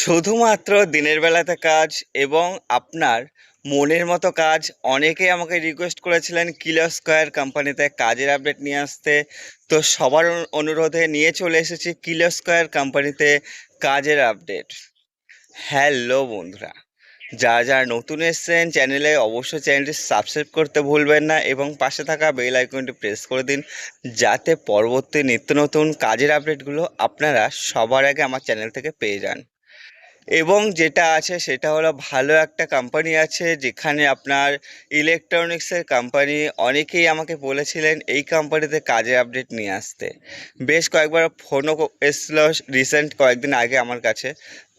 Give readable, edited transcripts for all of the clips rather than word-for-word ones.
শুধুমাত্র দিনের বেলাতে কাজ এবং আপনার মনের মতো কাজ। অনেকেই আমাকে রিকোয়েস্ট করেছিলেন কিলো স্কোয়ার কোম্পানিতে কাজের আপডেট নিয়ে আসতে। তো সবার অনুরোধে নিয়ে চলে এসেছি কিলো স্কোয়ার কোম্পানিতে কাজের আপডেট। হ্যালো বন্ধুরা, যারা যারা নতুন এসেছেন চ্যানেলে, অবশ্যই চ্যানেলটি সাবস্ক্রাইব করতে ভুলবেন না এবং পাশে থাকা বেল আইকনটি প্রেস করে দিন, যাতে পরবর্তী নিত্য নতুন কাজের আপডেটগুলো আপনারা সবার আগে আমার চ্যানেল থেকে পেয়ে যান। এবং যেটা আছে সেটা হলো, ভালো একটা কোম্পানি আছে যেখানে আপনার ইলেকট্রনিক্সের কোম্পানি। অনেকেই আমাকে বলেছিলেন এই কোম্পানিতে কাজের আপডেট নিয়ে আসতে। বেশ কয়েকবার ফোনও এসেছিলো রিসেন্ট কয়েকদিন আগে আমার কাছে।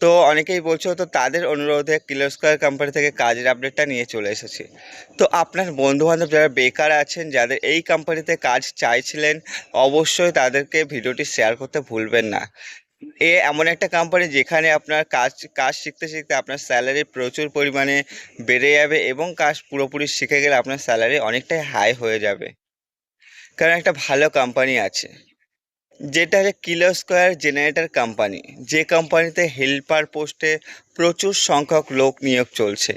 তো অনেকেই বলছো, তো তাদের অনুরোধে কিলো স্কোয়ার কোম্পানি থেকে কাজের আপডেটটা নিয়ে চলে এসেছি। তো আপনার বন্ধুবান্ধব যারা বেকার আছেন, যাদের এই কোম্পানিতে কাজ চাইছিলেন, অবশ্যই তাদেরকে ভিডিওটি শেয়ার করতে ভুলবেন না। এমন একটা কোম্পানি যেখানে আপনার কাজ কাজ শিখতে শিখতে আপনার স্যালারি প্রচুর পরিমাণে বেড়ে যাবে এবং কাজ পুরোপুরি শিখে গেলে আপনার স্যালারি অনেকটাই হাই হয়ে যাবে। কারণ একটা ভালো কোম্পানি আছে, যেটা হচ্ছে কিলো স্কোয়ার জেনারেটর কোম্পানি। যে কোম্পানিতে হেল্পার পোস্টে প্রচুর সংখ্যক লোক নিয়োগ চলছে।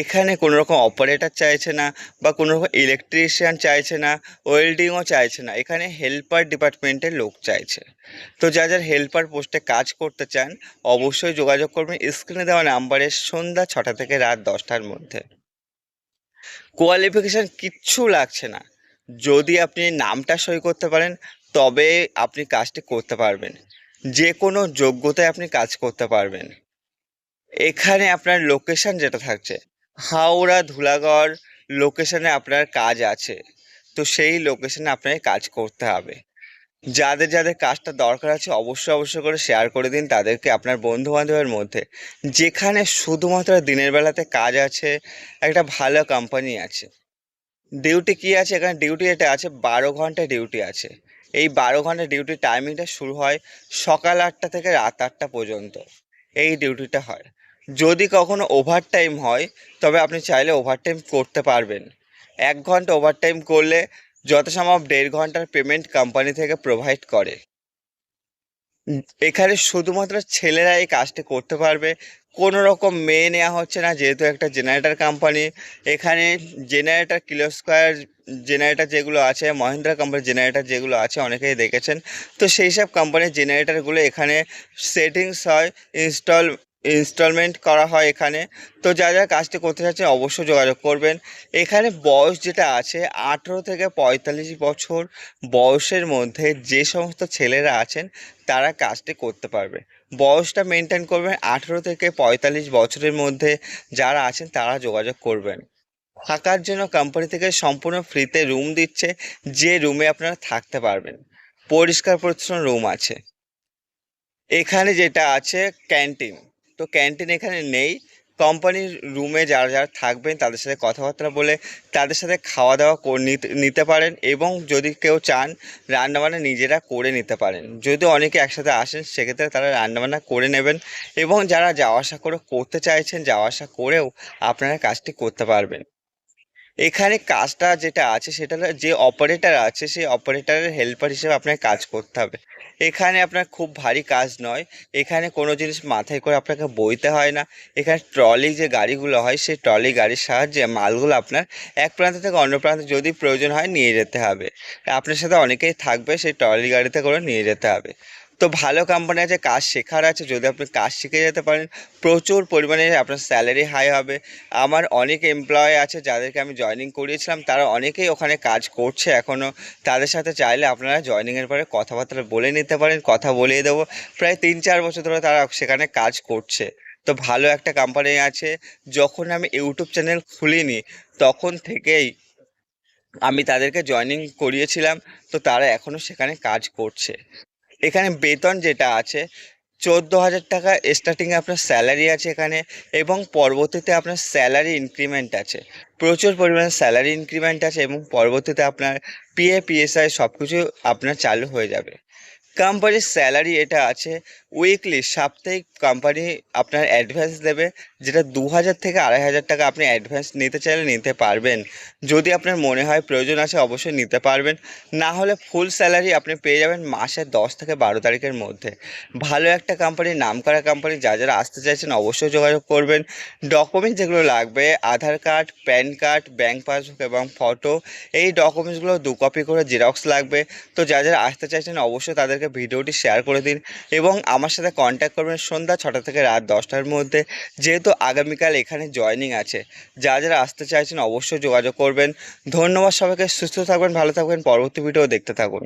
এখানে কোনো রকম অপারেটর চাইছে না, বা কোনো রকম ইলেকট্রিশিয়ান চাইছে না, ওয়েল্ডিংও চাইছে না। এখানে হেল্পার ডিপার্টমেন্টের লোক চাইছে। তো যারা হেল্পার পোস্টে কাজ করতে চান, অবশ্যই যোগাযোগ করবেন স্ক্রিনে দেওয়া নাম্বারে সন্ধ্যা 6টা থেকে রাত 10টার মধ্যে। কোয়ালিফিকেশান কিচ্ছু লাগছে না। যদি আপনি নামটা সই করতে পারেন, তবে আপনি কাজটি করতে পারবেন। যে কোনো যোগ্যতায় আপনি কাজ করতে পারবেন। এখানে আপনার লোকেশন যেটা থাকছে, হাওড়া ধুলাগড় লোকেশনে আপনার কাজ আছে। তো সেই লোকেশনে আপনাকে কাজ করতে হবে। যাদের যাদের কাজটা দরকার আছে, অবশ্যই অবশ্যই করে শেয়ার করে দিন তাদেরকে, আপনার বন্ধু বান্ধবের মধ্যে। যেখানে শুধুমাত্র দিনের বেলাতে কাজ আছে, একটা ভালো কোম্পানি আছে। ডিউটি কি আছে এখানে? ডিউটি এটা আছে, 12 ঘন্টা ডিউটি আছে। এই 12 ঘন্টা ডিউটি টাইমিংটা শুরু হয় সকাল 8টা থেকে রাত 8টা পর্যন্ত। এই ডিউটিটা হয়। যদি কখনো ওভার টাইম হয়, তবে আপনি চাইলে ওভার টাইম করতে পারবেন। 1 ঘন্টা ওভার টাইম করলে যথাসম্ভব 1.5 ঘন্টার পেমেন্ট কোম্পানি থেকে প্রোভাইড করে। এখানে শুধুমাত্র ছেলেরা এই কাজটি করতে পারবে। কোনো রকম মেয়ে নেওয়া হচ্ছে না, যেহেতু একটা জেনারেটর কোম্পানি। এখানে জেনারেটর কিলো স্কোয়ার জেনারেটর যেগুলো আছে, মহিন্দ্রা কোম্পানির জেনারেটর যেগুলো আছে, অনেকেই দেখেছেন। তো সেই সব কোম্পানির জেনারেটরগুলো এখানে সেটিংস হয়, ইনস্টলমেন্ট করা হয় এখানে। তো যারা যারা কাজটি করতে চাচ্ছে অবশ্যই যোগাযোগ করবেন। এখানে বয়স যেটা আছে, 18 থেকে 45 বছর বয়সের মধ্যে যে সমস্ত ছেলেরা আছেন, তারা কাজটি করতে পারবে। বয়সটা মেনটেন করবেন, 18 থেকে 45 বছরের মধ্যে যারা আছেন তারা যোগাযোগ করবেন। থাকার জন্য কোম্পানি থেকে সম্পূর্ণ ফ্রিতে রুম দিচ্ছে, যে রুমে আপনারা থাকতে পারবেন। পরিষ্কার পরিচ্ছন্ন রুম আছে। এখানে যেটা আছে ক্যান্টিন, তো ক্যান্টিন এখানে নেই। কোম্পানির রুমে যারা যারা থাকবেন তাদের সাথে কথাবার্তা বলে তাদের সাথে খাওয়া দাওয়া নিতে পারেন, এবং যদি কেউ চান রান্নাবান্না নিজেরা করে নিতে পারেন। যদি অনেকে একসাথে আসেন, সেক্ষেত্রে তারা রান্নাবান্না করে নেবেন। এবং যারা যাওয়া আসা করে করতে চাইছেন, যাওয়া আসা করেও আপনারা কাজটি করতে পারবেন। এখানে কাজটা যেটা আছে সেটা হলো, যে অপারেটর আছে সেই অপারেটরের হেল্পার হিসেবে আপনাকে কাজ করতে হবে। এখানে আপনার খুব ভারী কাজ নয়। এখানে কোনো জিনিস মাথায় করে আপনাকে বইতে হয় না। এখানে ট্রলি যে গাড়িগুলো হয়, সেই ট্রলি গাড়ির সাহায্যে মালগুলো আপনার এক প্রান্ত থেকে অন্য প্রান্তে যদি প্রয়োজন হয় নিয়ে যেতে হবে। আপনার সাথে অনেকেই থাকবে, সেই ট্রলি গাড়িতে করে নিয়ে যেতে হবে। তো ভালো কোম্পানি আছে, কাজ শেখার আছে। যদি আপনি কাজ শিখে যেতে পারেন, প্রচুর পরিমাণে আপনার স্যালারি হাই হবে। আমার অনেক এমপ্লয় আছে যাদেরকে আমি জয়েনিং করিয়েছিলাম, তারা অনেকেই ওখানে কাজ করছে এখনও। তাদের সাথে চাইলে আপনারা জয়েনিংয়ের পরে কথাবার্তা বলে নিতে পারেন, কথা বলিয়ে দেবো। প্রায় 3-4 বছর ধরে তারা সেখানে কাজ করছে। তো ভালো একটা কোম্পানি আছে। যখন আমি ইউটিউব চ্যানেল খুলিনি, তখন থেকেই আমি তাদেরকে জয়েনিং করিয়েছিলাম। তো তারা এখনও সেখানে কাজ করছে। এখানে বেতন যেটা আছে, 14,000 টাকা স্টার্টিংয়ে আপনার স্যালারি আছে এখানে। এবং পরবর্তীতে আপনার স্যালারি ইনক্রিমেন্ট আছে, প্রচুর পরিমাণে স্যালারি ইনক্রিমেন্ট আছে। এবং পরবর্তীতে আপনার পিএফ পিএসআই সব কিছু আপনার চালু হয়ে যাবে। কোম্পানির স্যালারি এটা আছে উইকলি, সাপ্তাহিক কোম্পানি আপনার অ্যাডভান্স দেবে, যেটা 2,000 থেকে 2,500 টাকা আপনি অ্যাডভান্স নিতে চাইলে নিতে পারবেন। যদি আপনার মনে হয় প্রয়োজন আছে অবশ্যই নিতে পারবেন, না হলে ফুল স্যালারি আপনি পেয়ে যাবেন মাসের 10 থেকে 12 তারিখের মধ্যে। ভালো একটা কোম্পানি, নামকরা কোম্পানি, যারা আসতে চাইছেন অবশ্যই যোগাযোগ করবেন। ডকুমেন্টস যেগুলো লাগবে Aadhaar card, PAN card, bank passbook এবং ফটো, এই ডকুমেন্টসগুলো 2 কপি করে জেরক্স লাগবে। তো যারা আসতে চাইছেন অবশ্যই তাদেরকে ভিডিওটি শেয়ার করে দিন এবং আমার সাথে কন্ট্যাক্ট করবেন সন্ধ্যা 6টা থেকে রাত 10টার মধ্যে, যেহেতু আগামীকাল এখানে জয়েনিং আছে। যারা আসতে চাইছেন অবশ্যই যোগাযোগ করবেন। ধন্যবাদ সবাইকে, সুস্থ থাকবেন, ভালো থাকবেন, পরবর্তী ভিডিও দেখতে থাকুন।